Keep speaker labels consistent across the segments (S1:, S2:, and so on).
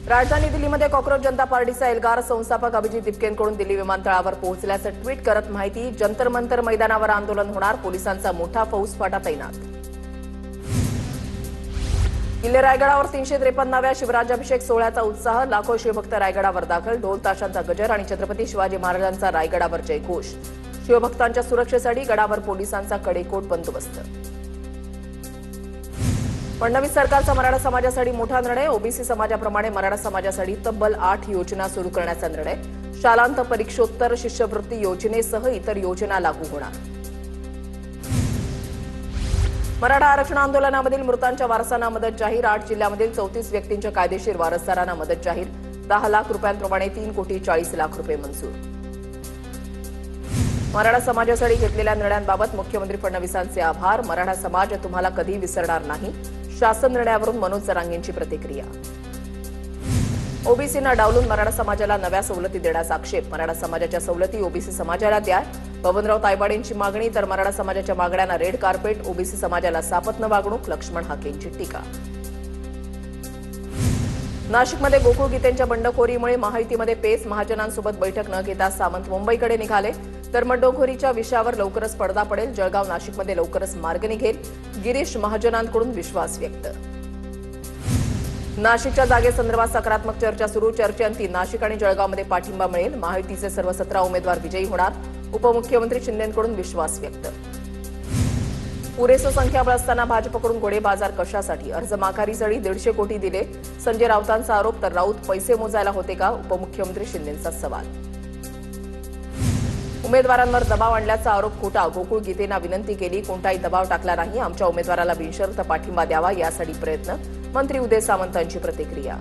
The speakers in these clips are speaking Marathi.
S1: राजधानी दिल्लीमध्ये कॉक्रोच जनता पार्टीचा एल्गार संस्थापक अभिजित दिपकेंकडून दिल्ली विमानतळावर पोहोचल्याचं ट्विट करत माहिती. जंतर मंतर मैदानावर आंदोलन होणार, पोलिसांचा मोठा फौजफाटा तैनात. किल्ले रायगडावर 353व्या शिवराज्याभिषेक सोहळ्याचा उत्साह, लाखो शिवभक्त रायगडावर दाखल. ढोल ताशांचा गजर आणि छत्रपती शिवाजी महाराजांचा रायगडावर जयघोष. शिवभक्तांच्या सुरक्षेसाठी गडावर पोलिसांचा कडेकोट बंदोबस्त. फडणवीस सरकारचा मराठा समाजासाठी मोठा निर्णय. ओबीसी समाजाप्रमाणे मराठा समाजासाठी तब्बल 8 योजना सुरू करण्याचा निर्णय. शालांत परीक्षोत्तर शिष्यवृत्ती योजनेसह इतर योजना लागू होणार. मराठा आरक्षण आंदोलनामधील मृतांच्या वारसांना मदत जाहीर. 8 जिल्ह्यांमधील 34 व्यक्तींच्या कायदेशीर वारसदारांना मदत जाहीर. 10 लाख रुपयांप्रमाणे 3,40,00,000 रुपये मंजूर. मराठा समाजासाठी घेतलेल्या निर्णयांबाबत मुख्यमंत्री फडणवीसांचे आभार. मराठा समाज तुम्हाला कधी विसरणार नाही. शासन निर्णयावरून मनोज जरांगेंची प्रतिक्रिया. ओबीसींना डावलून मराठा समाजाला नव्या सवलती देण्याचा आक्षेप. मराठा समाजाच्या सवलती ओबीसी समाजाला द्या, बबनराव तायवाडेंची मागणी. तर मराठा समाजाच्या मागण्यांना रेड कार्पेट, ओबीसी समाजाला सापत्न वागणूक. लक्ष्मण हाकेंची टीका. नाशिकमध्ये गोकुळ गीतेंच्या बंडखोरीमुळे महायुतीमध्ये पेच. महाजनांसोबत बैठक न घेता सामंत मुंबईकडे निघाले. तर बंडखोरीच्या विषयावर लवकरच पडदा पडेल. जळगाव नाशिकमध्ये लवकरच मार्ग निघेल. गिरीश महाजनांकडून विश्वास व्यक्त. नाशिकच्या जागेसंदर्भात सकारात्मक चर्चा सुरू. चर्चेअंती नाशिक आणि जळगावमध्ये पाठिंबा मिळेल. महायुतीचे सर्व 17 उमेदवार विजयी होणार. उपमुख्यमंत्री शिंदेंकडून विश्वास व्यक्त. पुरेसं संख्याबळ असताना भाजपकडून घोडेबाजार कशासाठी? अर्ज माघारीसाठी 150 कोटी दिले. संजय राऊतांचा आरोप. तर राऊत पैसे मोजायला होते का? उपमुख्यमंत्री शिंदेंचा सवाल. उमेदवारांवर दबाव आणल्याचा आरोप खोटा. गोकुळ गीतेंना विनंती केली, कोणताही दबाव टाकला नाही. आमच्या उमेदवाराला बिनशर्त पाठिंबा द्यावा यासाठी प्रयत्न. मंत्री उदय सामंतांची प्रतिक्रिया.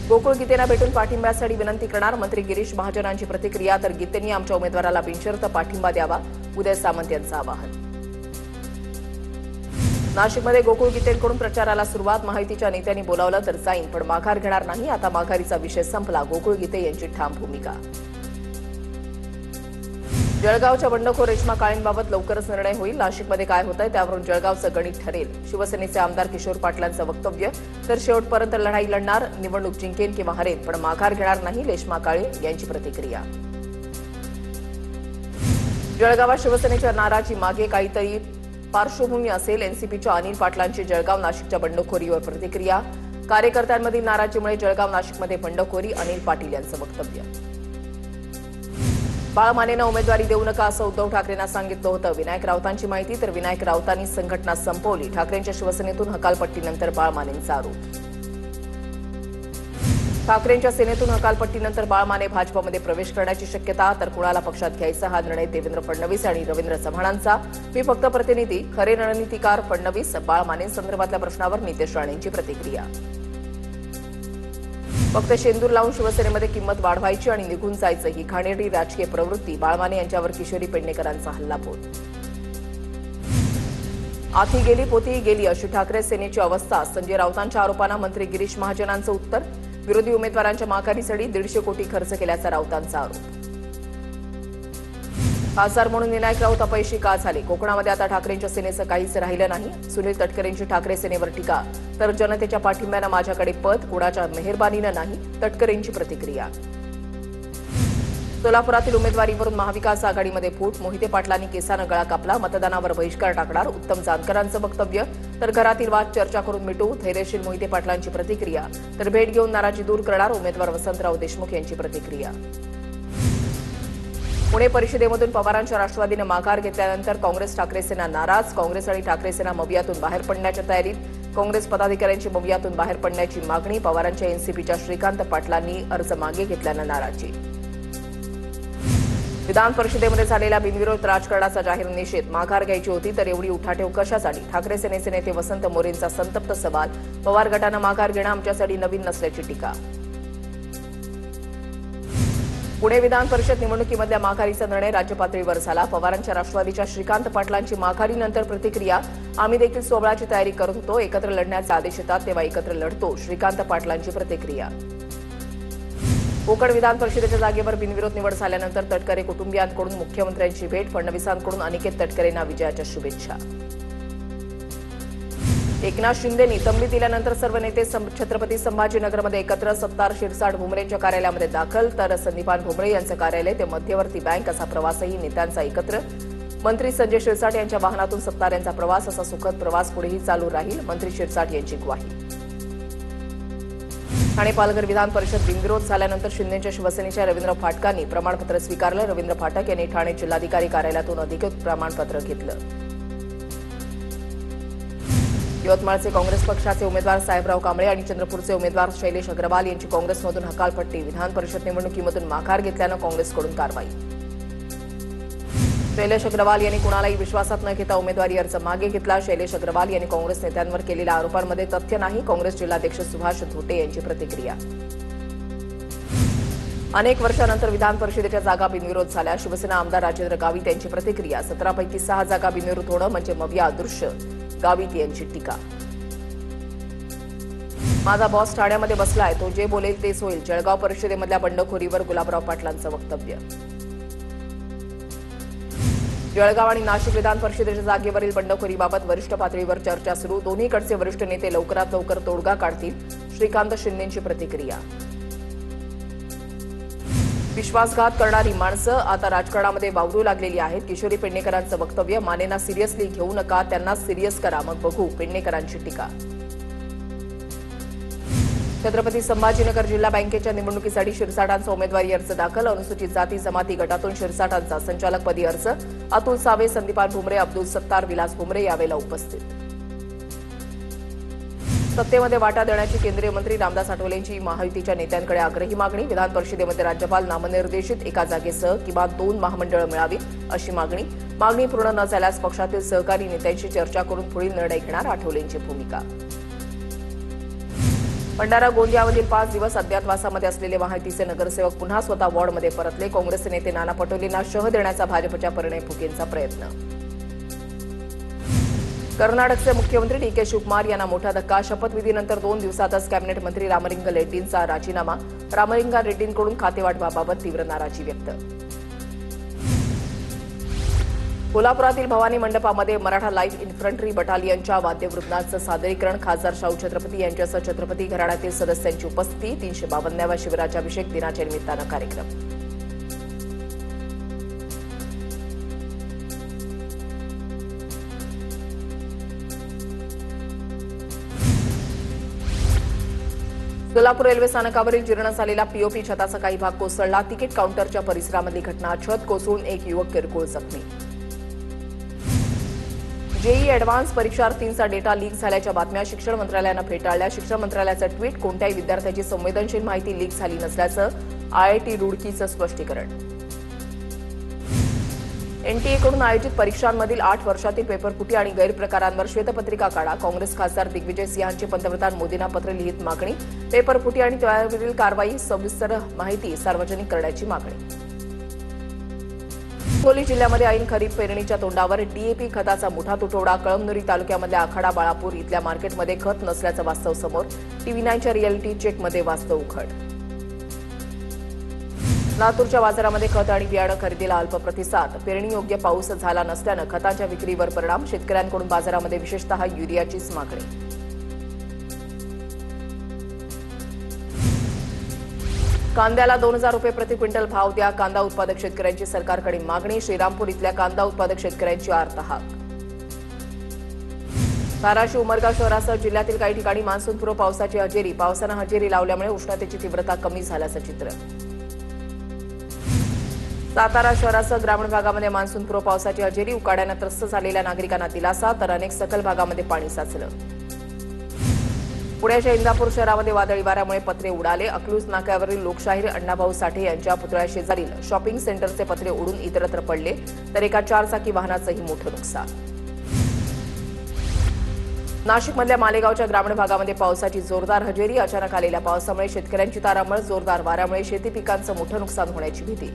S1: गोकुळ गीतेंना भेटून पाठिंब्यासाठी विनंती करणार. मंत्री गिरीश महाजनांची प्रतिक्रिया. तर गीतेंनी आमच्या उमेदवाराला बिनशर्त पाठिंबा द्यावा, उदय सामंत यांचं आवाहन. नाशिकमध्ये गोकुळ गीतेंकडून प्रचाराला सुरुवात. महायुतीच्या नेत्यांनी बोलावलं तर जाईन, पण माघार घेणार नाही. आता माघारीचा विषय संपला. गोकुळ गीते यांची ठाम भूमिका. जळगावच्या बंडखोर रेश्मा काळेंबाबत लवकरच निर्णय होईल. नाशिकमध्ये काय होतंय त्यावरून जळगावचं गणित ठरेल. शिवसेनेचे आमदार किशोर पाटलांचं वक्तव्य. तर शेवटपर्यंत लढाई लढणार, निवडणूक जिंकेन किंवा हरेन, पण माघार घेणार नाही. रेश्मा काळे यांची प्रतिक्रिया. जळगावात शिवसेनेच्या नाराजी मागे काहीतरी पार्श्वभूमी असेल. एनसीपीच्या अनिल पाटलांची जळगाव नाशिकच्या बंडखोरीवर प्रतिक्रिया. कार्यकर्त्यांमधील नाराजीमुळे जळगाव नाशिकमध्ये बंडखोरी. अनिल पाटील यांचं वक्तव्य. बाळा मानेंना उमेदवारी देऊ नका असं उद्धव ठाकरेंना सांगितलं होतं. विनायक राऊतांची माहिती. तर विनायक राऊतांनी संघटना संपवली. ठाकरेंच्या शिवसेनेतून हकालपट्टीनंतर बाळा मानेंचा आरोप. ठाकरेंच्या सेनेतून हकालपट्टीनंतर बाळा माने भाजपमध्ये प्रवेश करण्याची शक्यता. तर कुणाला पक्षात घ्यायचा हा निर्णय देवेंद्र फडणवीस आणि रवींद्र चव्हाणांचा. मी फक्त प्रतिनिधी, खरे रणनीतिकार फडणवीस. बाळा मानेंसंदर्भातल्या प्रश्नावर नितेश राणेंची प्रतिक्रिया. फक्त शेंदूर लावून शिवसेनेमध्ये किंमत वाढवायची आणि निघून जायचं ही घाणेरडी राजकीय प्रवृत्ती. बाळमाने यांच्यावर किशोरी पेडणेकरांचा हल्लाबोल. आथी गेली पोथी गेली अशी ठाकरे सेनेची अवस्था. संजय राऊतांच्या आरोपांना मंत्री गिरीश महाजनांचं उत्तर. विरोधी उमेदवारांच्या माघारीसाठी 150 कोटी खर्च केल्याचा राऊतांचा आरोप. खासदार म्हणून विनायक राऊत अपयशी का झाले? कोकणामध्ये आता ठाकरेंच्या सेनेचं काहीच राहिलं नाही. सुनील तटकरेंची ठाकरे सेनेवर टीका. तर जनतेच्या पाठिंब्यानं माझ्याकडे पद, कुणाच्या मेहरबानीनं नाही. तटकरेंची प्रतिक्रिया. सोलापुरातील उमेदवारीवरून महाविकास आघाडीमध्ये फूट. मोहिते पाटलांनी केसानं गळा कापला. मतदानावर बहिष्कार टाकणार. उत्तम जानकरांचं वक्तव्य. तर घरातील वाद चर्चा करून मिटवू. धैर्यशील मोहिते पाटलांची प्रतिक्रिया. तर भेट घेऊन नाराजी दूर करणार. उमेदवार वसंतराव देशमुख यांची प्रतिक्रिया. पुणे परिषदेमधून पवारांच्या राष्ट्रवादीनं माघार घेतल्यानंतर काँग्रेस ठाकरे सेना नाराज. काँग्रेस आणि ठाकरे सेना मवियातून बाहेर पडण्याच्या तयारीत. काँग्रेस पदाधिकाऱ्यांची मवियातून बाहेर पडण्याची मागणी. पवारांच्या एनसीपीच्या श्रीकांत पाटलांनी अर्ज मागे घेतल्यानं नाराजी. विधान परिषदेमध्ये झालेल्या बिनविरोध राजकारणाचा जाहीर निषेध. माघार घ्यायची होती तर एवढी उठाठेव कशासाठी? ठाकरे सेनेचे नेते वसंत मोरेंचा संतप्त सवाल. पवार गटानं माघार घेणं आमच्यासाठी नवीन नसल्याची टीका. पुणे विधान परिषद निवडणुकीमधल्या माघारीचा निर्णय राज्य पातळीवर झाला. पवारांच्या राष्ट्रवादीच्या श्रीकांत पाटलांची माघारीनंतर प्रतिक्रिया. आम्ही देखील सोहळ्याची तयारी करत होतो. एकत्र लढण्याचे आदेश येतात तेव्हा एकत्र लढतो. श्रीकांत पाटलांची प्रतिक्रिया. कोकण विधान परिषदेच्या जागेवर बिनविरोध निवड झाल्यानंतर तटकरे कुटुंबियांकडून मुख्यमंत्र्यांची भेट. फडणवीसांकडून अनिकेत तटकरेंना विजयाच्या शुभेच्छा. एकनाथ शिंदे निलंबित दिल्यानंतर सर्व नेते छत्रपती संभाजीनगरमध्ये एकत्र. सत्तार शिरसाट भुमरेंच्या कार्यालयामध्ये दाखल, तर संदीपान भुमरे यांचं कार्यालय ते मध्यवर्ती बँक असा प्रवासही नेत्यांचा एकत्र. मंत्री संजय शिरसाट यांच्या वाहनातून सत्तार यांचा प्रवास. असा सुखद प्रवास पुढेही चालू राहील, मंत्री शिरसाट यांची ग्वाही. ठाणे पालघर विधान परिषद बिनविरोध झाल्यानंतर शिंदेच्या शिवसेनेच्या रवींद्र फाटकांनी प्रमाणपत्र स्वीकारलं. रवींद्र फाटक यांनी ठाणे जिल्हाधिकारी कार्यालयातून अधिकृत प्रमाणपत्र घेतलं. यवतमाळचे काँग्रेस पक्षाचे उमेदवार साहेबराव कांबळे आणि चंद्रपूरचे उमेदवार शैलेश अग्रवाल यांची काँग्रेसमधून हकालपट्टी. विधान परिषद निवडणुकीमधून माघार घेतल्यानं काँग्रेसकडून कारवाई. शैलेश अग्रवाल यांनी कुणालाही विश्वासात न घेता उमेदवारी अर्ज मागे घेतला. शैलेश अग्रवाल यांनी काँग्रेस नेत्यांवर केलेल्या आरोपांमध्ये तथ्य नाही. काँग्रेस जिल्हाध्यक्ष सुभाष धोटे यांची प्रतिक्रिया. अनेक वर्षानंतर विधान परिषदेच्या जागा बिनविरोध झाल्या. शिवसेना आमदार राजेंद्र गावित यांची प्रतिक्रिया. 17 पैकी 6 जागा बिनविरोध होणं म्हणजे मविया अदृश्य, गावित यांची टीका. माझा बॉस ठाण्यामध्ये बसलाय, तो जे बोलेल तेच होईल. जळगाव परिषदेमधल्या बंडखोरीवर गुलाबराव पाटलांचं वक्तव्य. जळगाव आणि नाशिक विधान परिषदेच्या जागेवरील बंडखोरीबाबत वरिष्ठ पातळीवर चर्चा सुरू. दोन्हीकडचे वरिष्ठ नेते लवकरात लवकर तोडगा काढतील. श्रीकांत शिंदेंची प्रतिक्रिया. विश्वासघात करणारी माणसं आता राजकारणामध्ये वावरू लागलेली आहेत. किशोरी पेडणेकरांचं वक्तव्य. मानेंना सिरियसली घेऊ नका, त्यांना सिरियस करा, मग बघू, पेडणेकरांची टीका. छत्रपती संभाजीनगर जिल्हा बँकेच्या निवडणुकीसाठी शिरसाटांचा उमेदवारी अर्ज दाखल. अनुसूचित जाती जमाती गटातून शिरसाटांचा संचालकपदी अर्ज. अतुल सावे, संदीपान भुमरे, अब्दुल सत्तार, विलास भुमरे यावेळेला उपस्थित. सत्तेमध्ये वाटा देण्याची केंद्रीय मंत्री रामदास आठवलेंची महायुतीच्या नेत्यांकडे आग्रही मागणी. विधान परिषदेमध्ये राज्यपाल नामनिर्देशित एका जागेसह किमान 2 महामंडळं मिळावी अशी मागणी पूर्ण न झाल्यास पक्षातील सहकारी नेत्यांशी चर्चा करून पुढील निर्णय घेणार, आठवलेंची भूमिका. भंडारा गोंदियामधील 5 दिवस अज्ञातवासामध्ये असलेले महायुतीचे नगरसेवक पुन्हा स्वतः वॉर्डमध्ये परतले. काँग्रेसचे नेते नाना पटोलेंना शह देण्याचा भाजपच्या परिणय फुकेंचा प्रयत्न. कर्नाटकचे मुख्यमंत्री डी.के. शिवकुमार यांना मोठा धक्का. शपथविधीनंतर 2 दिवसातच कॅबिनेट मंत्री रामलिंगा रेड्डींचा राजीनामा. रामलिंगा रेड्डींकडून खातेवाटपाबाबत तीव्र नाराजी व्यक्त. कोल्हापुरातील भवानी मंडपामध्ये मराठा लाईट इन्फंट्री बटालियनच्या वाद्यवृंदाचं सादरीकरण. खासदार शाहू छत्रपती यांच्यासह छत्रपती घराण्यातील सदस्यांची उपस्थिती. 352व्या शिवराज्याभिषेक दिनाच्या निमित्तानं कार्यक्रम. सोलापूर रेल्वे स्थानकावरील जीर्ण झालेला पीओपी छताचा काही भाग कोसळला. तिकीट काउंटरच्या परिसरामधली घटना. छत कोसळून एक युवक किरकोळ जखमी. जेईई ॲडव्हान्स परीक्षार्थींचा डेटा लीक झाल्याच्या बातम्या शिक्षण मंत्रालयानं फेटाळल्या. शिक्षण मंत्रालयाचं ट्विट. कोणत्याही विद्यार्थ्याची संवेदनशील माहिती लीक झाली नसल्याचं आयआयटी रुडकीचं स्पष्टीकरण. एनटीएकडून आयोजित परीक्षांमधील 8 वर्षातील पेपरफुटी आणि गैरप्रकारांवर श्वेतपत्रिका काढा. काँग्रेस खासदार दिग्विजय सिंहांची पंतप्रधान मोदींना पत्र लिहित मागणी. पेपरफुटी आणि त्यावरील कारवाई सविस्तर माहिती सार्वजनिक करण्याची मागणी. हिंगोली जिल्ह्यामध्ये ऐन खरीप पेरणीच्या तोंडावर डीएपी खताचा मोठा तुटवडा. कळमनुरी तालुक्यामधल्या आखाडा बाळापूर इथल्या मार्केटमध्ये खत नसल्याचं वास्तव समोर. TV9च्या रिअलिटी चेकमध्ये वास्तव उघड. लातूरच्या बाजारामध्ये खत आणि बियाणं खरेदीला अल्प प्रतिसाद. पेरणीयोग्य पाऊस झाला नसल्यानं खताच्या विक्रीवर परिणाम. शेतकऱ्यांकडून बाजारामध्ये विशेषतः युरियाचीच मागणी. कांद्याला 2000 रुपये प्रति क्विंटल भाव द्या. कांदा उत्पादक शेतकऱ्यांची सरकारकडे मागणी. श्रीरामपूर इथल्या कांदा उत्पादक शेतकऱ्यांची आर्तहाक. धाराशिव उमरगा शहरासह जिल्ह्यातील काही ठिकाणी मान्सूनपूर्व पावसाची हजेरी. पावसानं हजेरी लावल्यामुळे उष्णतेची तीव्रता कमी झाल्याचं चित्र. सातारा शहरासह ग्रामीण भागामध्ये मान्सूनपूर्व पावसाची हजेरी. उकाड्यानं त्रस्त झालेल्या नागरिकांना दिलासा, तर अनेक सखल भागामध्ये पाणी साचलं. पुण्याच्या इंदापूर शहरामध्ये वादळी वाऱ्यामुळे पत्रे उडाले. अकलूज नाक्यावरील लोकशाहीर अण्णाभाऊ साठे यांच्या पुतळ्याशेजारील शॉपिंग सेंटरचे पत्रे उडून इतरत्र पडले, तर एका 4 चाकी वाहनाचंही मोठं नुकसान. नाशिकमधल्या मालेगावच्या ग्रामीण भागामध्ये पावसाची जोरदार हजेरी. अचानक आलेल्या पावसामुळे शेतकऱ्यांची तारांबळ. जोरदार वाऱ्यामुळे शेती पिकांचं मोठं नुकसान होण्याची भीती.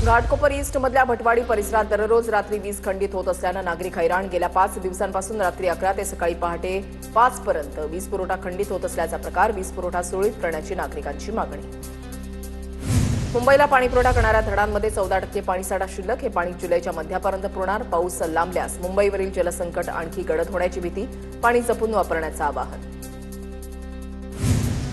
S1: घाटकोपर ईस्टमधल्या भटवाडी परिसरात दररोज रात्री वीज खंडित होत असल्यानं नागरिक हैराण. गेल्या 5 दिवसांपासून रात्री 11 ते सकाळी पहाटे 5 पर्यंत वीज पुरवठा खंडित होत असल्याचा प्रकार. वीज पुरवठा सुरळीत करण्याची नागरिकांची मागणी. मुंबईला पाणीपुरवठा करणाऱ्या धरणांमध्ये 14% पाणीसाठा शिल्लक. हे पाणी जुलैच्या मध्यापर्यंत पुरणार. पाऊस लांबल्यास मुंबईवरील जलसंकट आणखी गडद होण्याची भीती. पाणी जपून वापरण्याचं आवाहन.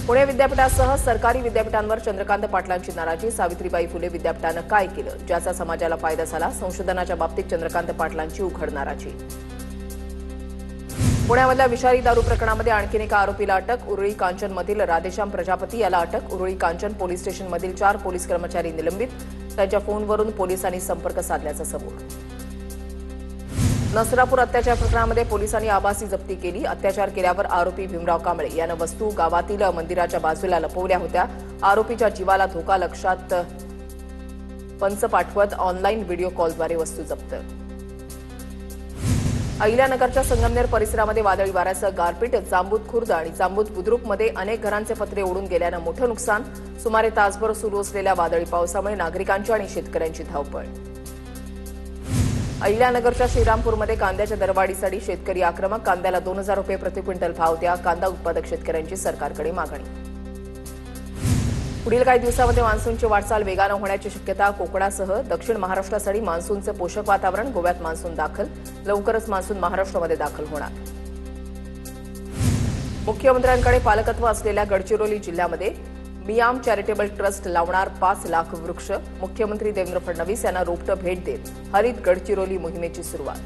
S1: पुणे विद्यापीठासह सरकारी विद्यापीठांवर चंद्रकांत पाटलांची नाराजी. सावित्रीबाई फुले विद्यापीठानं काय केलं ज्याचा समाजाला फायदा झाला? संशोधनाच्या बाबतीत चंद्रकांत पाटलांची उघड नाराजी. पुण्यामधल्या विषारी दारू प्रकरणामध्ये आणखीन एका आरोपीला अटक. उरुळी कांचनमधील राधेश्याम प्रजापती याला अटक. उरुळी कांचन पोलीस स्टेशनमधील 4 पोलीस कर्मचारी निलंबित. त्यांच्या फोनवरून पोलिसांनी संपर्क साधल्याचं समोर. नसरापूर अत्याचार प्रकरणामध्ये पोलिसांनी आभासी जप्ती केली. अत्याचार केल्यावर आरोपी भीमराव कांबळे यानं वस्तू गावातील मंदिराच्या बाजूला लपवल्या होत्या. आरोपीच्या जीवाला धोका लक्षात पंच पाठवत ऑनलाईन व्हिडिओ कॉलद्वारे वस्तू जप्त. अहिल्यानगरच्या संगमनेर परिसरामध्ये वादळी वाऱ्यासह गारपीट. जांबूत खुर्द आणि जांबूत बुद्रुकमध्ये अनेक घरांचे पत्रे उडून गेल्यानं मोठं नुकसान. सुमारे तासभर सुरू असलेल्या वादळी पावसामुळे नागरिकांची आणि शेतकऱ्यांची धावपळ. अहिल्यानगरच्या श्रीरामपूरमध्ये कांद्याच्या दरवाढीसाठी शेतकरी आक्रमक. कांद्याला 2000 रुपये प्रति क्विंटल भाव द्या. कांदा उत्पादक शेतकऱ्यांची सरकारकडे मागणी. पुढील काही दिवसांमध्ये मान्सूनची वाटचाल वेगानं होण्याची शक्यता. कोकणासह दक्षिण महाराष्ट्रासाठी मान्सूनचं पोषक वातावरण. गोव्यात मान्सून दाखल. लवकरच मान्सून महाराष्ट्रामध्ये दाखल होणार. मुख्यमंत्र्यांकडे पालकत्व असलेल्या गडचिरोली जिल्ह्यामध्ये मियाम चॅरिटेबल ट्रस्ट लावणार 5 लाख वृक्ष. मुख्यमंत्री देवेंद्र फडणवीस यांना रोपटं भेट देत हरित गडचिरोली मोहिमेची सुरुवात.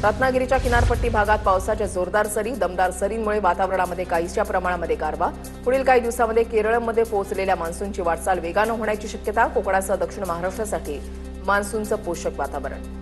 S1: रत्नागिरीच्या किनारपट्टी भागात पावसाच्या जोरदार सरी. दमदार सरींमुळे वातावरणामध्ये काहीशा प्रमाणामध्ये गारवा. पुढील काही दिवसांमध्ये केरळमध्ये पोहोचलेल्या मान्सूनची वाटचाल वेगानं होण्याची शक्यता. कोकणासह दक्षिण महाराष्ट्रासाठी मान्सूनचं पोषक वातावरण.